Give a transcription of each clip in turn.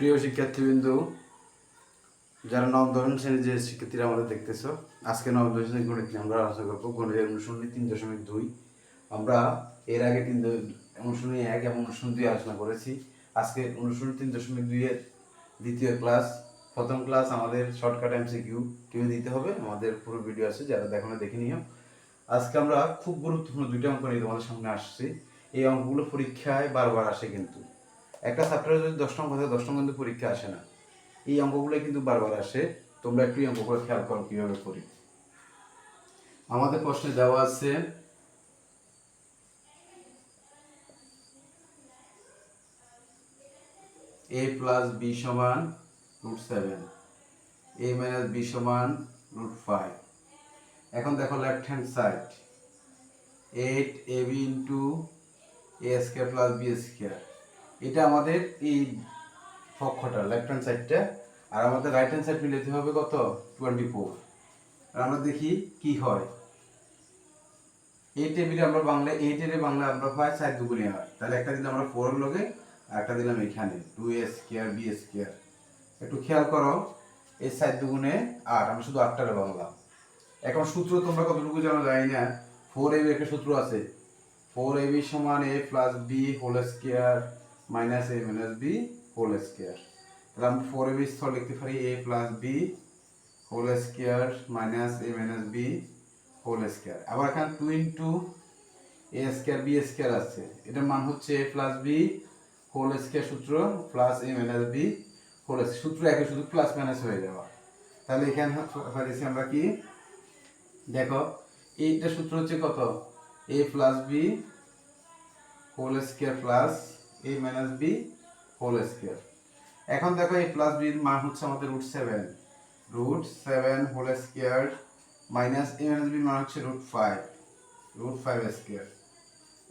প্রিয় শিক্ষার্থীবৃন্দু, যারা নবম শ্রেণীর যে শিক্ষার্থীরা আমাদের দেখতেছো, আজকে নবম শ্রেণীর গণিত নিয়ে আমরা আলোচনা করবো। গণিতের অনুশীলনী 3.2। আমরা এর আগে অনুশীলনী 1 এবং অনুশীলনী 2 আলোচনা করেছি। আজকে অনুশীলনী 3.2 এর দ্বিতীয় ক্লাস, প্রথম ক্লাস আমাদের শর্টকাট এমসিকিউ দিতে হবে। আমাদের পুরো ভিডিও আছে, যারা দেখো দেখে নিও। আজকে আমরা খুব গুরুত্বপূর্ণ দুইটা অঙ্ক নিয়ে তোমাদের সামনে আসছি। এই অঙ্কগুলো পরীক্ষায় বারবার আসে, কিন্তু একটা চ্যাপ্টারে যদি 10টা অঙ্ক থাকে 10টা কিন্তু পরীক্ষা আসে না। এই অঙ্কগুলো কিন্তু বারবার আসে। তোমরা একটু এই অঙ্কগুলো খেয়াল করো কিভাবে করি। আমাদের প্রশ্নে দেওয়া আছে a প্লাস বি সমান √7, a মাইনাস বি সমান √5। এখন দেখো left hand side 8ab into a square plus b square, এটা আমাদের এই পক্ষটা লেফট হ্যান্ড সাইডটা, আর আমাদের রাইট হ্যান্ড সাইড মিলাতে হবে কত 24। আর আমরা দেখি কি হয়। 8 টেবিলে আমরা বাংলা 8 এর বাংলা আমরা পাই 4 দুগুণে 8, তাহলে একটা দিলাম আমরা 4 এর লগে আর একটা দিলাম এখানে 2a স্কয়ার বি স্কয়ার। একটু খেয়াল করো, এই 4 দুগুণে 8, আমরা শুধু 8টারে বাংলা। এখন সূত্র তোমরা কতটুকু জানো জানি না। 4ab একটা সূত্র আছে, 4ab সমান a plus B whole square minus a minus B whole square. তাহলে আমরা 4ab স্থল লিখতে পারি a plus B whole square minus a minus B whole square. আবার এখানে 2 into a square B square আছে, এটার মান হচ্ছে a plus B whole square সূত্র plus a minus B whole সূত্র একই, শুধু প্লাস মাইনাস হয়ে যাওয়া। তাহলে এখানে পাইছি আমরা কি, দেখো এইটা সূত্র হচ্ছে কত a plus B whole square plus a minus B whole square. এখন দেখো a প্লাস বি এর মান হচ্ছে আমাদের √7 whole square minus a minus b মান হচ্ছে √5 স্কয়ার।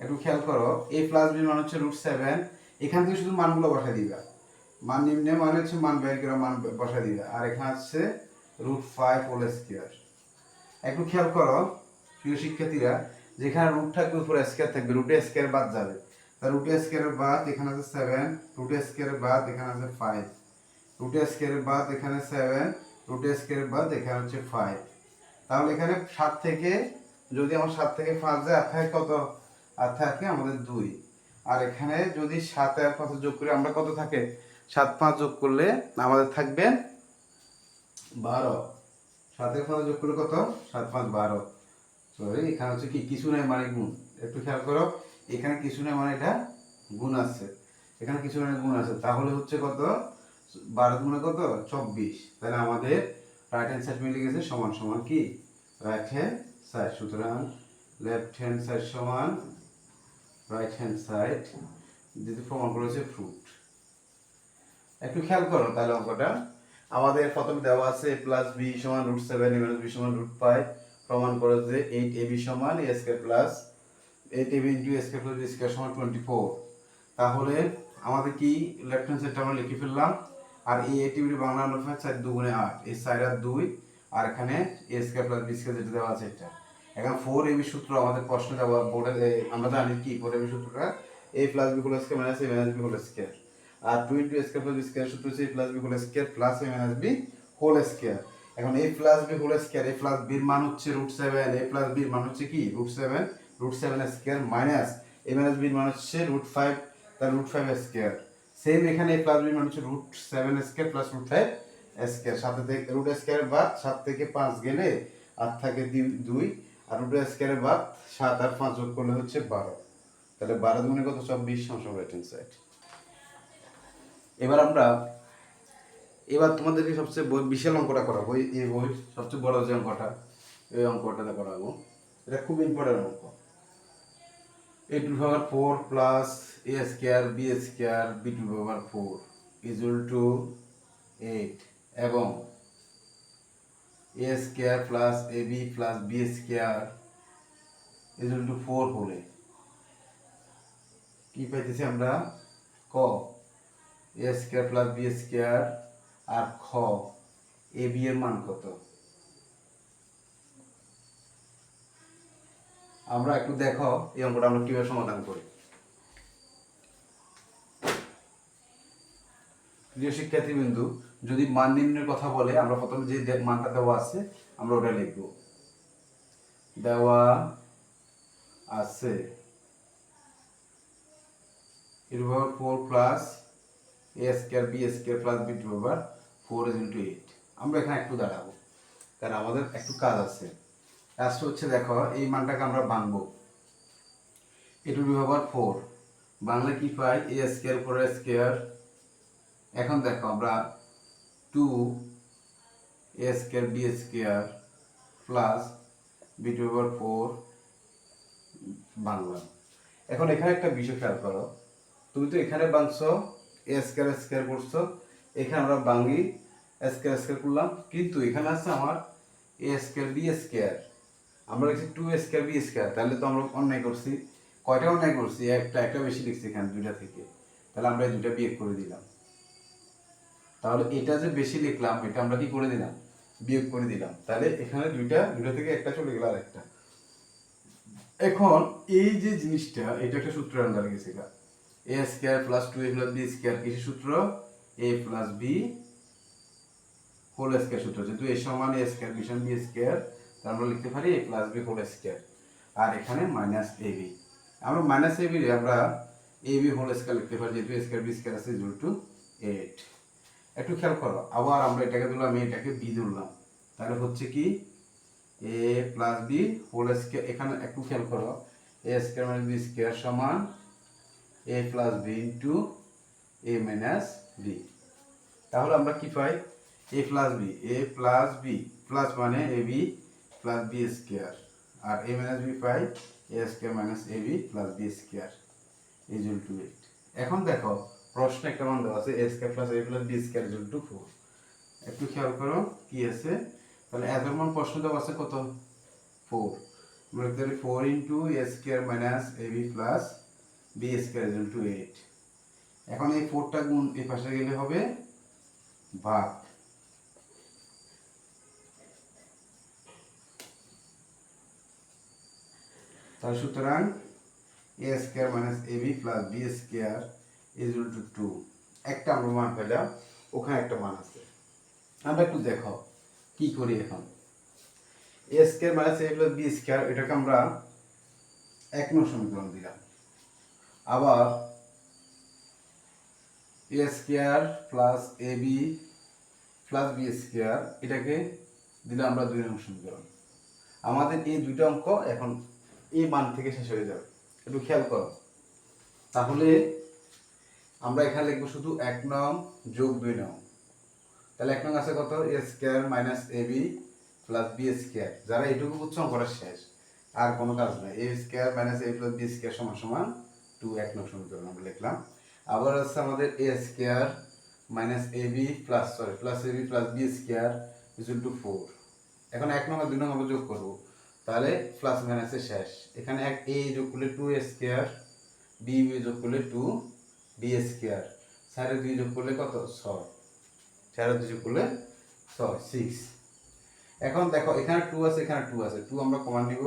একটু খেয়াল করো, a প্লাস বি মান হচ্ছে √7, এখান থেকে শুধু মানগুলো বসাই দিবা। মান নিম্নে মানে হচ্ছে মান বের করে মান বসাই দিবা, আর এখানে আছে √5 হোল স্কয়ার। একটু খেয়াল করো প্রিয় শিক্ষার্থীরা, যেখানে রুট থাকবে উপরে স্কয়ার থাকবে, রুটে স্কয়ার বাদ যাবে। তার রুটে স্কয়ারের বাদ এখানে আছে 7, রুটে স্কয়ারের বাদ এখানে আছে 5, রুটে স্কয়ারের বাদ এখানে 7, রুটে স্কয়ারের বাদ এখানে হচ্ছে 5। তাহলে এখানে 7 থেকে যদি আমার 7 থেকে 5 যায়, আর থাকে কত, আর থাকে আমাদের 2। আর এখানে যদি 7 আর 5 যোগ করি আমরা কত থাকে, 7 5 যোগ করলে আমাদের থাকবে 12। 7 এর 5 যোগ করলে কত, 7 5 12। সরি, এখানে হচ্ছে কি কিছু নাই মানে গুণ। একটু খেয়াল করো, এখানে কিছু নাই মানে এটা গুণ আছে, এখানে কিছু নাই গুণ আছে, তাহলে হচ্ছে কত 12 গুণে কত 24। তাহলে আমাদের রাইট হ্যান্ড সাইড মিলে গেছে, সমান সমান কি রাইট হ্যান্ড সাইড। সুতরাং লেফট হ্যান্ড সাইড সমান রাইট হ্যান্ড সাইড, যেটি প্রমাণ করেছে ফ্রুট। একটু খেয়াল করো তাহলে অঙ্কটা আমাদের প্রথমে দেওয়া আছে a প্লাস বি সমান √7, a মাইনাস বি সমান √5, প্রমাণ করেছে 8ab সমান a square plus 8ab into a square plus b square সমান 24। তাহলে আমাদের কি লেফট হ্যান্ড সাইডটা আমরা লিখে ফেললাম, আর এই 8ab এর বাংলা অনুপাত 4 দুগুণে 8, এই 4 আর 2, আর এখানে a square plus b square যেটা দেওয়া আছে এটা। এখন 4ab সূত্র আমাদের প্রশ্নে দেওয়া বোর্ডে আমরা জানি কি 4ab সূত্রটা a plus b whole square minus a minus b whole square, আর 2 into a square plus b square সূত্র হচ্ছে a plus b whole square plus a minus b whole square. এখন a plus b whole square, a plus b এর মান হচ্ছে √7, a plus b এর মান হচ্ছে কি √7 square minus a minus b এর মান হচ্ছে √5, তার √5 স্কয়ার। সেম এখানে a প্লাস b এর মান হচ্ছে √7 স্কয়ার প্লাস √5 স্কয়ার। সাথে থেকে রুট স্কয়ারের বাদ 7 থেকে 5 গেলে আর থাকে 2, আর রুট স্কয়ারের বাদ 7 আর 5 যোগ করলে হচ্ছে 12। তাহলে 12 গুণে কত 24 সমান রাইট হ্যান্ড সাইড। এবার তোমাদেরকে সবচেয়ে বিশাল অঙ্কটা করাবো, এই বই সবচেয়ে বড় যে অঙ্কটা, এই অঙ্কটা করাবো। এটা খুব ইম্পর্টেন্ট অঙ্ক। a⁴ plus a square b square b⁴ equal to 8, এবং a square plus ab plus b square equal to 4 হলে কি পাইতেছি আমরা, ক a square plus b square, আর খ ab এর মান কত। আমরা একটু দেখো এই অঙ্কটা আমরা কিভাবে সমাধান করি। প্রিয় শিক্ষার্থীবৃন্দু, যদি মান নির্ণয়ের কথা বলে আমরা প্রথমে যে মানটা দেওয়া আছে আমরা ওটা লিখব। দেওয়া আছে e to the power 4 plus a square b square plus b to the power 4 is into 8। আমরা এখানে একটু দাঁড়াবো কারণ আমাদের একটু কাজ আছে। কাজটা হচ্ছে দেখো এই মানটাকে আমরা ভাঙবো। a to the power 4 Bangla কি পাই a স্কয়ার 4 স্কয়ার। এখন দেখো আমরা 2 a square b square plus b to the power 4 ভাঙলাম। এখন এখানে একটা বিষয় খেয়াল করো, তুমি তো এখানে ভাঙছো a স্কয়ার স্কয়ার করছো, এখানে আমরা ভাঙি স্কয়ার স্কয়ার করলাম, কিন্তু এখানে আছে আমার a স্কয়ার b স্কয়ার, আমরা লিখছি 2 স্কয়ার b স্কয়ার, তাহলে তো আমরা অন্যায় করছি। কয়টা অন্যায় করছি? একটা বেশি লিখছি এখানে দুইটা থেকে, তাহলে আমরা এই দুইটা বিয়োগ করে দিলাম। তাহলে এটা যে বেশি লিখলাম এটা আমরা কি করে দিলাম? বিয়োগ করে দিলাম। তাহলে এখানে দুইটা থেকে একটা চলে গেল আরেকটা। এখন এই যে জিনিসটা এটা একটা সূত্র আন্ডার গেছে, এটা a square plus 2a plus b square কিসের সূত্র? a plus b whole square সূত্র। যেহেতু a সমান a স্কয়ার b সমান b স্কয়ার, তাহলে আমরা লিখতে পারি a plus b whole square. আর এখানে মাইনাস ab, আমরা মাইনাস ab রে আমরা ab হোল স্কয়ার লিখতে পারি, যেহেতু a স্কয়ার b স্কয়ার আছে ইকুয়াল টু 8। একটু খেয়াল করো, আবার আমরা এটাকে ধরলাম, আমি এটাকে b ধরলাম, তাহলে হচ্ছে কি a plus b whole square. এখানে একটু খেয়াল করো, a square minus b square সমান a plus b into a minus b। তাহলে আমরা কি পাই? a প্লাস b প্লাস মানে ab প্লাস b স্কয়ার, আর a মাইনাস b পাই a square minus ab plus b square equal to 8। এখন দেখো প্রশ্নে একটা মান দেওয়া আছে a square plus a plus b square equal to 4। একটু খেয়াল করো কি আছে, তাহলে এত মান প্রশ্ন দেওয়া আছে কত? 4। আমরা লিখতে পারি 4 into a square minus ab plus b square equal to 8। এখন এই 4টা গুণ এই পাশে গেলে হবে ভাগ। তাহলে সুতরাং a square minus ab plus b square equal two 2। একটা আমরা মান পেলাম, ওখানে একটা মান আছে। আমরা একটু দেখো কি করি। এখন a square minus a plus b square এটাকে আমরা 1 নং সমীকরণ দিলাম। আবার a square plus ab plus b square এটাকে দিলাম আমরা 2 নং সমীকরণ। আমাদের এই দুইটা অঙ্ক এখন এই মান থেকে শেষ হয়ে যাবে, একটু খেয়াল করো। তাহলে আমরা এখানে লিখবো শুধু 1 নং যোগ 2 নং। তাহলে 1 নং আছে কত? a square minus ab plus b square. যারা এটুকু বুঝছো অঙ্কটা শেষ, আর কোনো কাজ নাই। a square minus a plus b square সমান সমান 2, 1 নং সমীকরণ আমরা লিখলাম। আবার আছে আমাদের a square minus ab plus ab plus b square equal to 4। এখন 1 নং আর 2 নং আমরা যোগ করব, তাহলে প্লাস মাইনাসে শেষ। এখানে এক a যোগ করলে 2a স্কয়ার, b যোগ করলে 2b স্কয়ার, 4 এর 2 যোগ করলে কত? 6, 4 এর 2 যোগ করলে 6, 6। এখন দেখো এখানে 2 আছে, এখানে 2 আছে, 2 আমরা কমন নিব,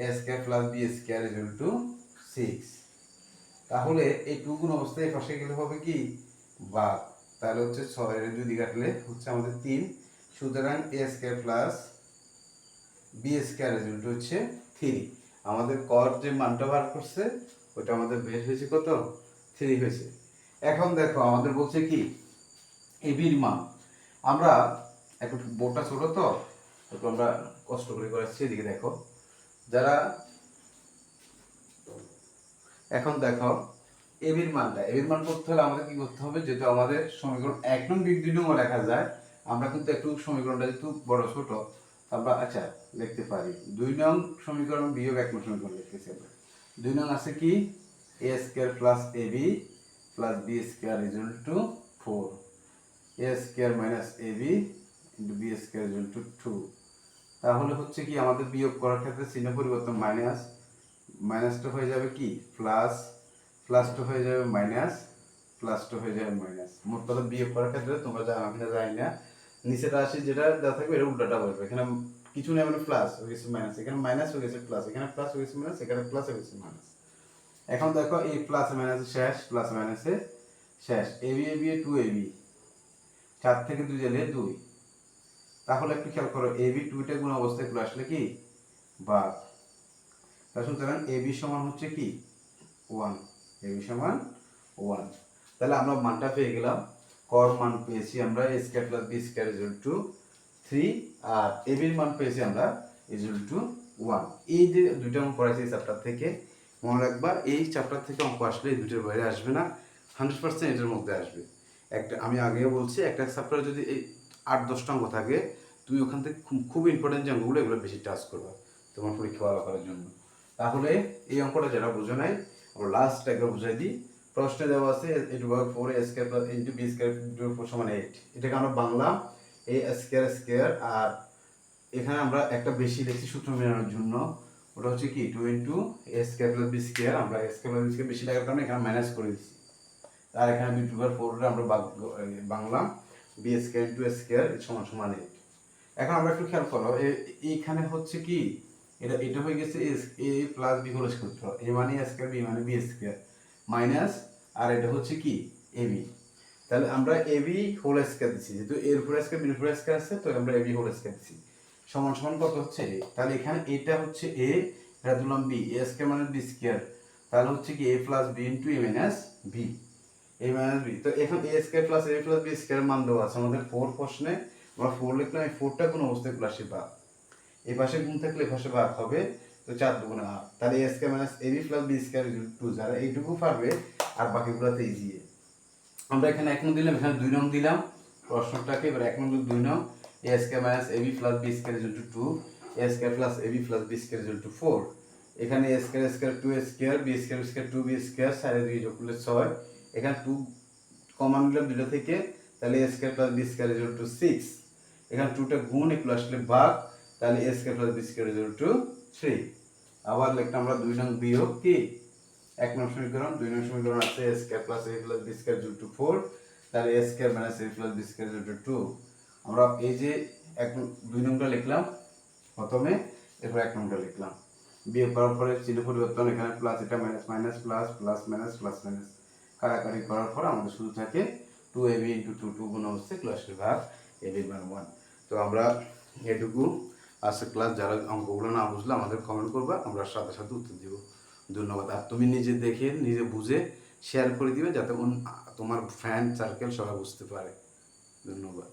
a square plus b square equal two 6। তাহলে এই 2 গুণ অবস্থায় পাশে গেলে হবে কি? ভাগ। তাহলে হচ্ছে 6 এর 2 দিয়ে কাটলে হচ্ছে আমাদের 3। সুতরাং a square plus b square equal two হচ্ছে 3। আমাদের কর যে মানটা বার করছে ওটা আমাদের বের হয়েছে কত? 3 হয়েছে। এখন দেখো আমাদের বলছে কি ab এর মান। আমরা একটু বোর্ডটা ছোট তো একটু আমরা কষ্ট করে করাচ্ছি, এদিকে দেখো। যারা এখন দেখো ab এর মান করতে হলে আমাদের কি করতে হবে? যেহেতু আমাদের সমীকরণ 1 নং 2 নং লেখা যায়, আমরা কিন্তু একটু সমীকরণটা একটু বড় ছোট, আমরা আচ্ছা লিখতে পারি 2 নং সমীকরণ বিয়োগ 1 নং সমীকরণ লিখতেছি আমরা। 2 নং আছে কি? a square plus ab plus b square equal to 4, a square minus ab into b square equal two 2। তাহলে হচ্ছে কি আমাদের বিয়োগ করার ক্ষেত্রে চিহ্ন পরিবর্তন, মাইনাস মাইনাসটা হয়ে যাবে কি প্লাস, প্লাসটা হয়ে যাবে মাইনাস, প্লাসটা হয়ে যাবে মাইনাস। মোট কথা বিয়োগ করার ক্ষেত্রে তোমরা জানো কিনা জানি না, নিচেটা আসে যেটা দেওয়া থাকবে এটা উল্টাটা বলবে। এখানে কিছু নেই, মানে প্লাস হয়ে গেছে মাইনাস, এখানে মাইনাস হয়ে গেছে প্লাস, এখানে প্লাস হয়ে গেছে মাইনাস, এখানে প্লাস হয়ে গেছে মাইনাস। এখন দেখো এই প্লাস মাইনাস শেষ, প্লাস মাইনাসে শেষ। ab 2ab 4 থেকে 2 গেলে 2। তাহলে একটু খেয়াল করো, এবি 2টা গুণ অবস্থায় চলে আসলে কি ভাগ। তা সুতরাং এবি সমান হচ্ছে কি 1, এবি সমান 1। তাহলে আমরা মানটা পেয়ে গেলাম, কর মান পেয়েছি আমরা a square plus b square equal two 3, আর এবির মান পেয়েছি আমরা ইকুয়াল টু 1। এই যে দুইটা অঙ্ক করেছি এই চ্যাপ্টার থেকে, মনে রাখবা এই চ্যাপ্টার থেকে অঙ্ক আসলে এই দুটোর বাইরে আসবে না, 100% এটার মধ্যে আসবে। একটা আমি আগেও বলছি, একটা চ্যাপ্টারে যদি এই 8-10টা অঙ্ক থাকে, তুমি ওখান থেকে খুব ইম্পর্টেন্ট যে অঙ্কগুলো এগুলো বেশি টাচ করবা তোমার পরীক্ষা ভালো করার জন্য। তাহলে এই অঙ্কটা যারা বোঝো নাই, আমরা লাস্ট একবার বুঝাই দিই। প্রশ্নে দেওয়া আছে a to power 4 a square plus into b square to 4 সমান 8। এটাকে আমরা বাংলা a স্কয়ার স্কয়ার, আর এখানে আমরা একটা বেশি লিখছি সূত্র মেলানোর জন্য, ওটা হচ্ছে কি 2 into a square plus b square. আমরা a square plus b square বেশি লাগার কারণে এখানে মাইনাস করে দিচ্ছি, আর এখানে b টু পাওয়ার 4 টা আমরা Bangla b square into a square সমান সমান 8। এখন আমরা একটু খেয়াল করো, এইখানে হচ্ছে কি এটা হয়ে গেছে a plus b whole square, a মানে a স্কয়ার, b মানে b স্কয়ার মাইনাস, আর এটা হচ্ছে কি ab। তাহলে আমরা ab হোল স্কয়ার দিছি, যেহেতু a এর উপর স্কয়ার b এর উপর স্কয়ার আছে, তো আমরা ab হোল স্কয়ার দিছি সমান সমান কত হচ্ছে a। তাহলে এখানে এটা হচ্ছে a, এটা দিলাম b, a স্কয়ার মানে b স্কয়ার, তাহলে হচ্ছে কি a plus b into a minus b, a minus b। তো এখন a square plus a plus b square মান দেওয়া আছে আমাদের 4 প্রশ্নে, আমরা 4 লিখলাম, এই 4টা কোন অবস্থায় প্লাসে ভাগ, এই পাশে গুণ থাকলে এই পাশে ভাগ হবে, তো 4 দুগুণে 8। তাহলে a square minus ab plus b square equal two 2। যারা এইটুকু পারবে আর বাকিগুলোতে ইজি। আমরা এখানে 1 নং দিলাম, এখানে 2 নং দিলাম প্রশ্নটাকে। এবার 1 নং 2 নং a square minus ab plus b square equal two 2, a square plus ab plus b square equal to 4। এখানে a square square 2 square, b square square 2b square, সাইডে 2 যোগ করলে 6। এখানে 2 কমন নিলাম দুটো থেকে, তাহলে a square plus b square equal two 6। এখানে 2টা গুণ, এগুলো আসলে ভাগ, তাহলে a square plus b square equal two 3। আবার লিখলাম আমরা 2 নং বিয়োগ কি 1 নং সমীকরণ। 2 নং সমীকরণ আছে a square plus a plus b square equal to 4, তাহলে a square minus a plus b square equal two 2। আমরা এই যে 2 নংটা লিখলাম প্রথমে, এরপর 1 নংটা লিখলাম, বিয়োগ করার পরে চিহ্ন পরিবর্তন, এখানে প্লাস, এটা minus minus plus, plus minus plus minus কাটাকাটি করার পর আমাদের শুধু থাকে 2ab ইনটু 2 গুণ অবস্থায় ক্লাসের ভাগ ab মান 1। তো আমরা এটুকু আজকে ক্লাস, যারা অঙ্কগুলো না বুঝলে আমাদের কমেন্ট করবা, আমরা সাথে সাথে উত্তর দিব। ধন্যবাদ। আর তুমি নিজে দেখে নিজে বুঝে শেয়ার করে দিবে, যাতে তোমার ফ্রেন্ড সার্কেল সবাই বুঝতে পারে। ধন্যবাদ।